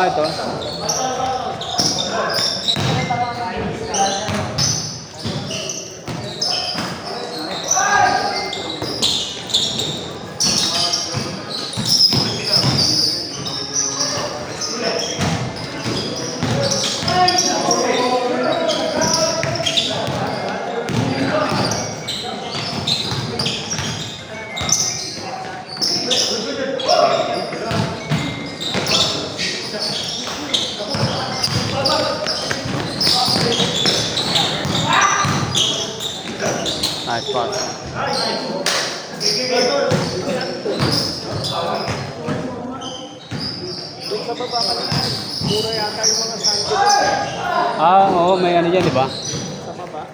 ito. Nice pass. Sa baba ka naman, puro yata yung mga sangkot. Oo, may ano dyan, di ba? Sa baba.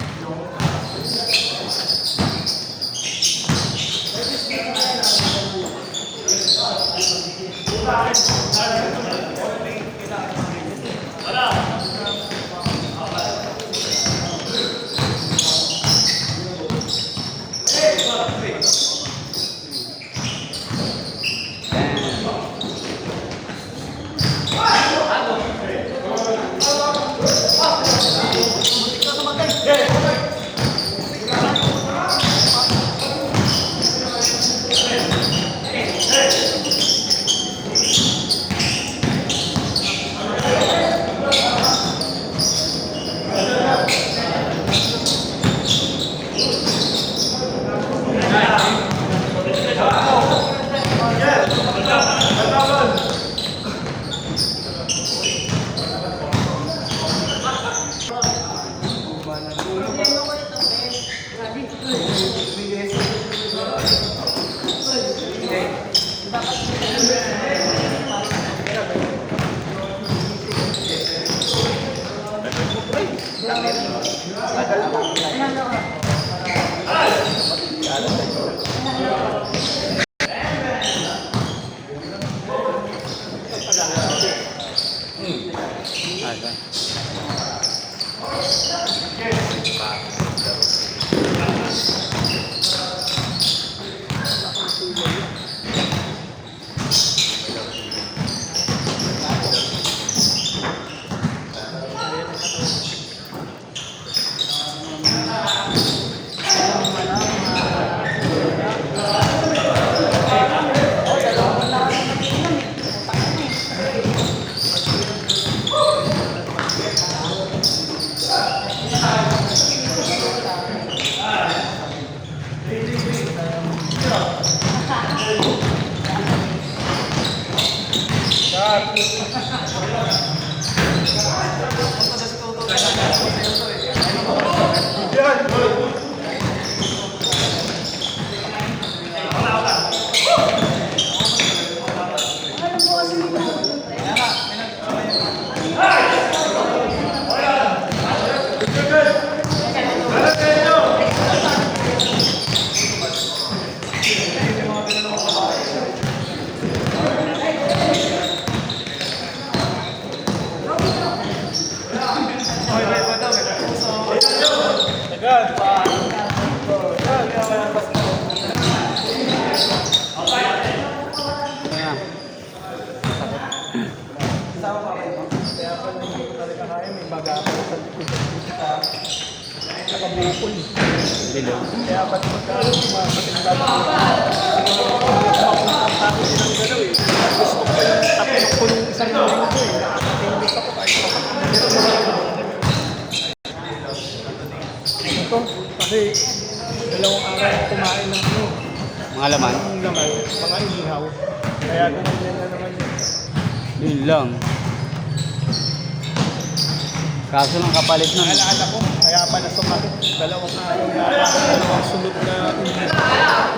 Nakabukol. Dilo. Kaya ba't magkakaroon silang galaw eh. Gusto ko yung tapilok ko nung isang linggo eh. Nakakatingin ako kahit ito, kasi dalawang araw ako kumain ng ano. Mga laman? Ang laman, mga inihaw. Kaya ganyan na naman yun. Yun lang. Kaso lang kapalit nun. Naalala ko, kaya pala sumakit. Dalawang araw na dalawang sunod na inihaw.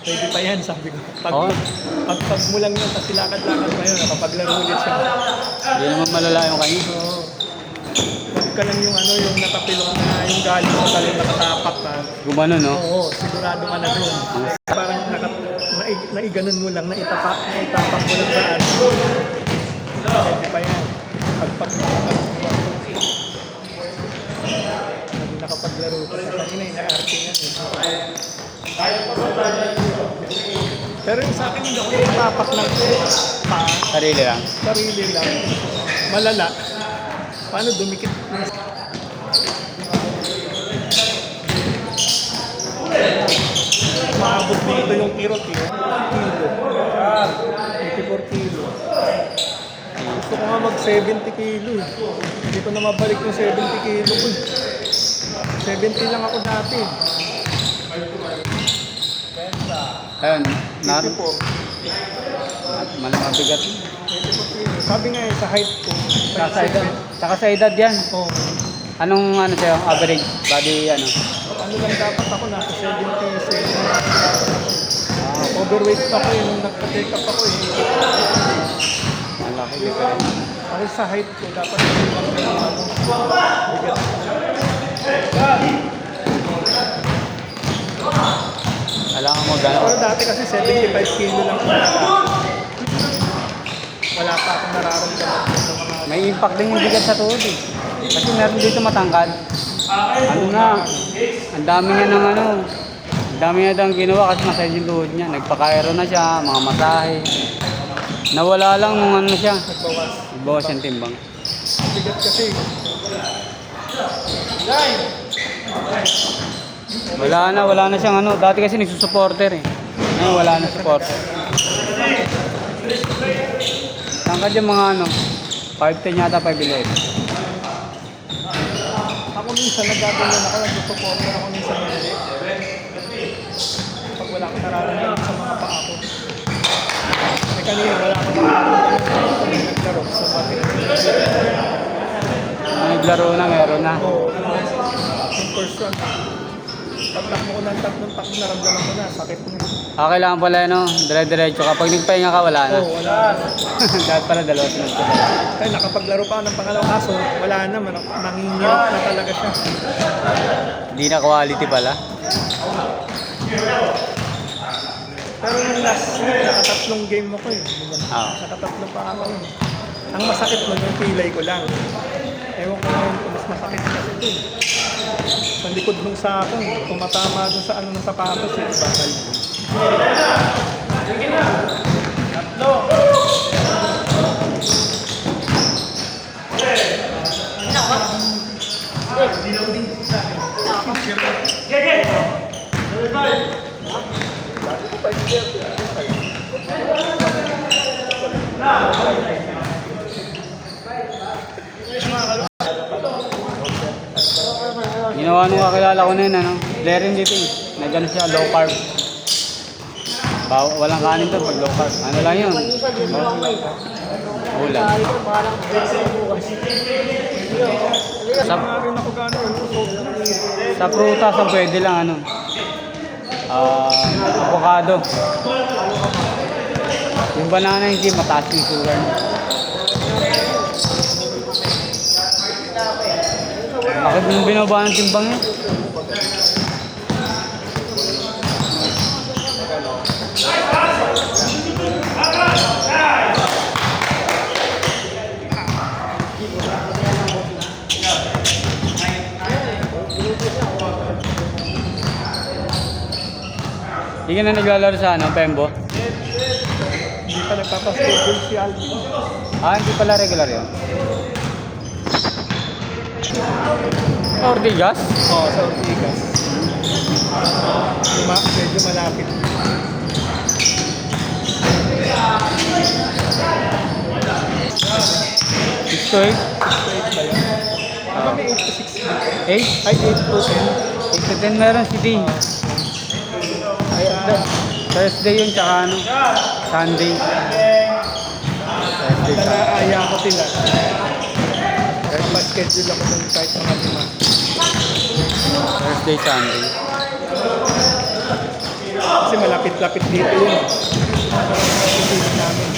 Pwede pa yan, sabi ko. Pag mo lang yun, tapos lakad-lakad pa yun, nakapaglaro ulit siya. Hindi naman malala yung kanya. Oo. Huwag ka lang yung ano, yung nakapilok na yung galing sa talim nakatapak na. Gumano, no? Oo, sigurado ka na doon. Parang na iganon mo lang, na itapak mo lang saan. Pwede pa yan. Pagpag hindi nakapaglaro pa sa kanina, ina-arte yan. Pero yung sa akin, hindi ako itapak ng paa. Sarili lang. Sarili lang. Malala. Paano dumikit? Maabot dito yung kirot eh. Kilo. 84 kilo. Gusto ko nga mag 70 kilo eh. Hindi ko na mabalik yung 70 kilo ko eh. 70 lang ako dati. Ayun, nar 84. mabigat. 84 kilo. Sabi nga eh, sa height ko. Saka sa edad yan. Oh. Anong ano sa'yo? Average? Body ano? Ano lang dapat ako, nasa 77. Overweight ako eh, nung nagpa-take up ako eh. Malaki difference. Ako sa height ko, dapat bigat. Kailangan mo gano'n. Pero dati kasi 75 kilo lang ako. Wala pa akong nararamdaman sa mga... May impact din yung bigat sa tuhod eh. Kasi meron dito matangkad. Ano na, ang dami niya ng ano, ang dami niya daw ginawa kasi masaya yung tuhod niya. Nagpa-cairo na siya, mga masahe. Nawala lang nung ano siya. Nagbawas. Bawas yung timbang. Bigat kasi. Wala na siyang ano. Dati kasi nagsusupporter eh. Ngayon wala na supporter. Tangkad yung mga ano, 5'10 yata, 5'11. Ako minsan nagagawin ako, nagsusuporter ako minsan hindi. Pag wala akong nararamdaman sa mga paa ko. Eh kanina wala akong nararamdaman sa mga pag naglaro sa bakit. Naglaro na, meron na. Oo, yung first run. Pag takbo ko ng tatlong takbo, naramdaman ko na, sakit na. Kailangan pala ano, dire-diretso. Kapag nagpahinga ka, wala na. Oo, wala na. Dapat pala dalawa sunod ko. Kaya nakapaglaro pa ako ng pangalawang kaso, wala na, nangingiyak na talaga siya. Hindi na quality pala. Pero yung last week, nakatatlong game ako eh. Nakatatlo pa ako eh. Ang masakit mo yung pilay ko lang. Ewan ko ngayon kung mas masakit kasi ito eh. Sa likod ng sako, tumatama doon sa ano ng sapatos eh. Bakal. Sige na! Tatlo! Ginawa nung kakilala ko na yun, ano? Blair yun dito eh. Nagano siya, low carb. Walang kanin to pag low carb. Ano lang yun? Ulam. Rin ako gano'n. Sa prutas, ang pwede lang ano. Avocado. Yung banana hindi mataas yung sugar. Bakit mo binaba ng timbang yun? Hindi ka na naglalaro sa ano, Pembo? Hindi pa nagpapaschedule si Alvin. Hindi pala regular yun. Ortigas? Oo, sa Ortigas. Medyo malapit. Gusto eh. 8 ba yun? Kami 8 to 6 dito. 8? Ay, 8 to 10. 8 to 10 meron si Ding. Thursday yun, tsaka ano, Sunday. Thursday, Sunday. Nanaaya ko sila. Kaya pa-schedule ako ng kahit mga 5. Thursday, Sunday. Kasi malapit-lapit dito yun. Hindi namin.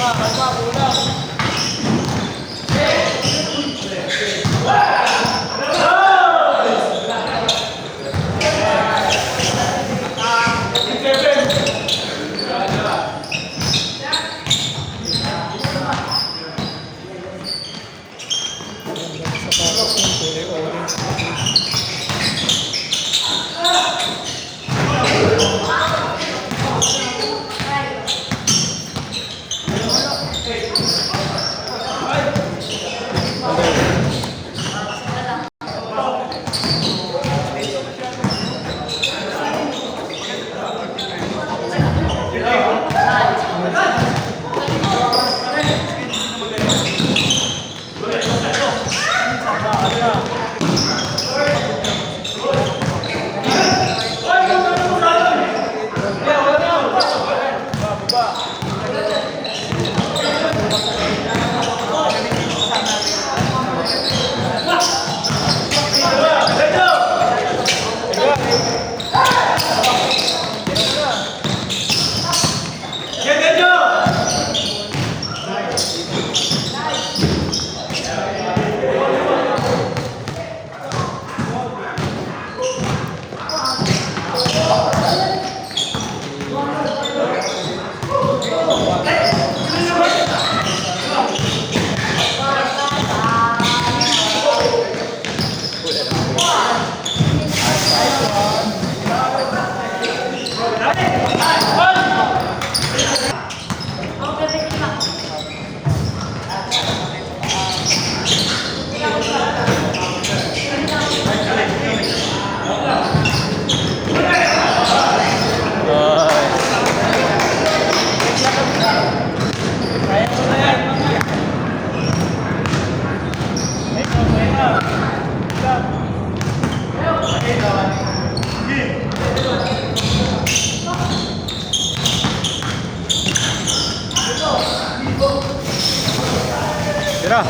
Tira.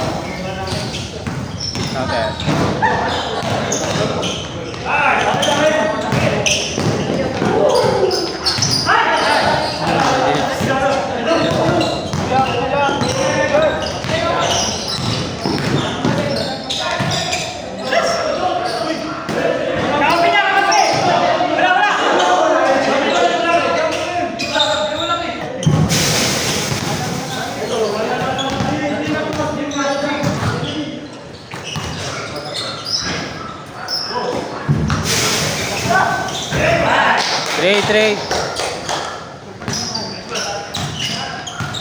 Okay.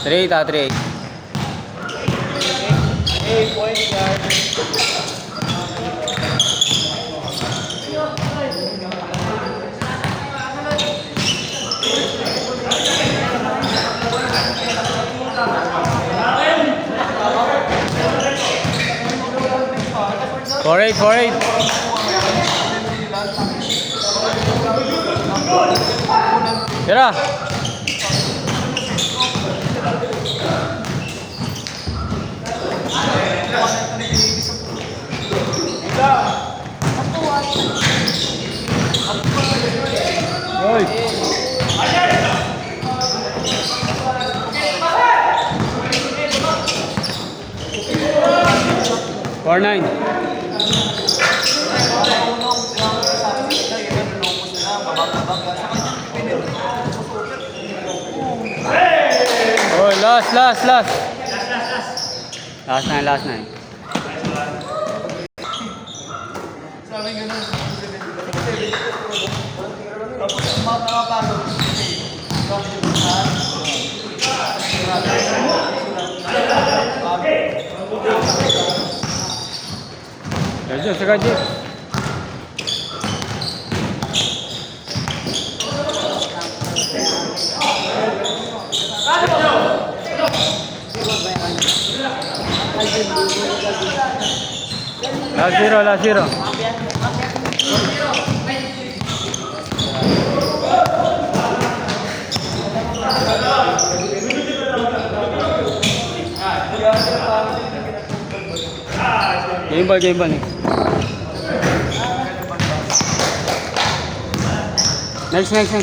Trade. Trade. Hey, point guard. For eight. Tira. Oy. 4-9. Oh, last. Last nine. Sige, Jeep. Last zero. Game ball nih. Next.